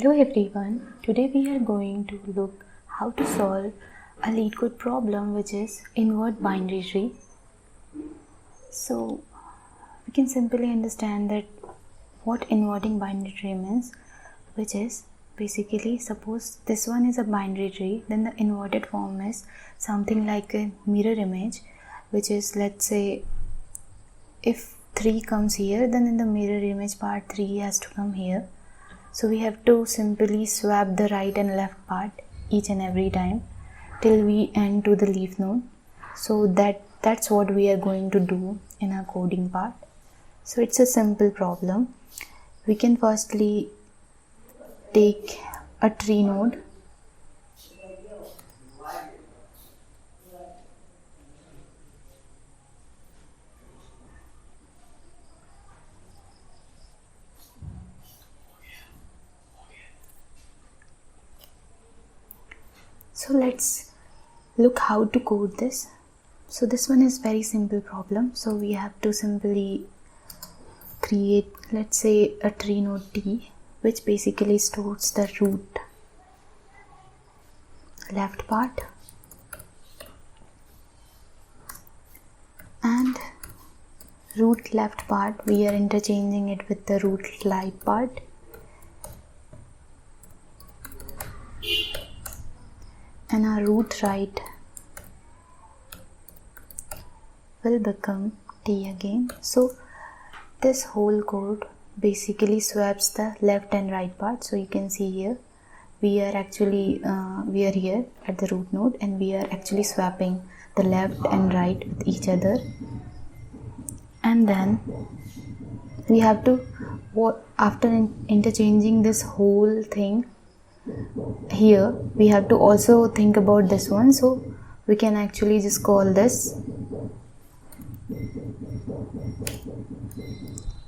Hello everyone, today we are going to look how to solve a Leetcode problem which is invert binary tree. So we can simply understand that what inverting binary tree means, which is basically suppose this one is a binary tree, then the inverted form is something like a mirror image, which is, let's say, if 3 comes here, then in the mirror image part 3 has to come here. So we have to simply swap the right and left part each and every time till we end to the leaf node. So that's what we are going to do in our coding part. So it's a simple problem. We can firstly take a tree node. So let's look how to code this. So this one is very simple problem. So we have to simply create, let's say, a tree node T, which basically stores the root left part and root left part we are interchanging it with the root right part. And our root right will become T again. So this whole code basically swaps the left and right part. So you can see here we are actually we are here at the root node and we are actually swapping the left and right with each other. And then we have to, after interchanging this whole thing, here we have to also think about this one. So we can actually just call this,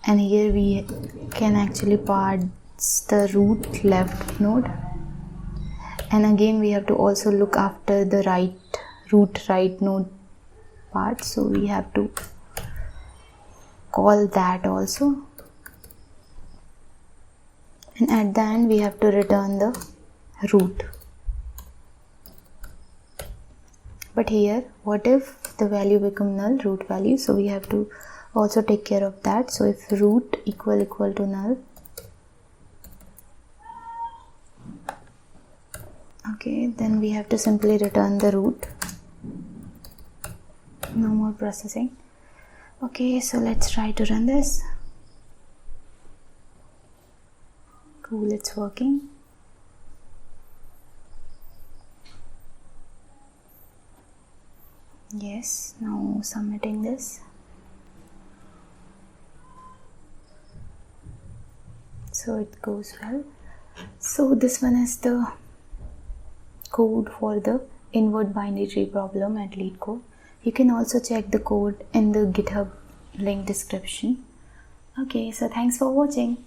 and here we can actually parse the root left node, and again we have to also look after the root right node part. So we have to call that also, and at the end we have to return the root. But here what if the value become null, root value? So we have to also take care of that. So if root equal to null, okay, then we have to simply return the root. No more processing. Okay, so let's try to run this. Cool, it's working. Yes, now submitting this. So it goes well. So this one is the code for the invert binary tree problem at Leetcode. You can also check the code in the GitHub link description. Okay, so thanks for watching.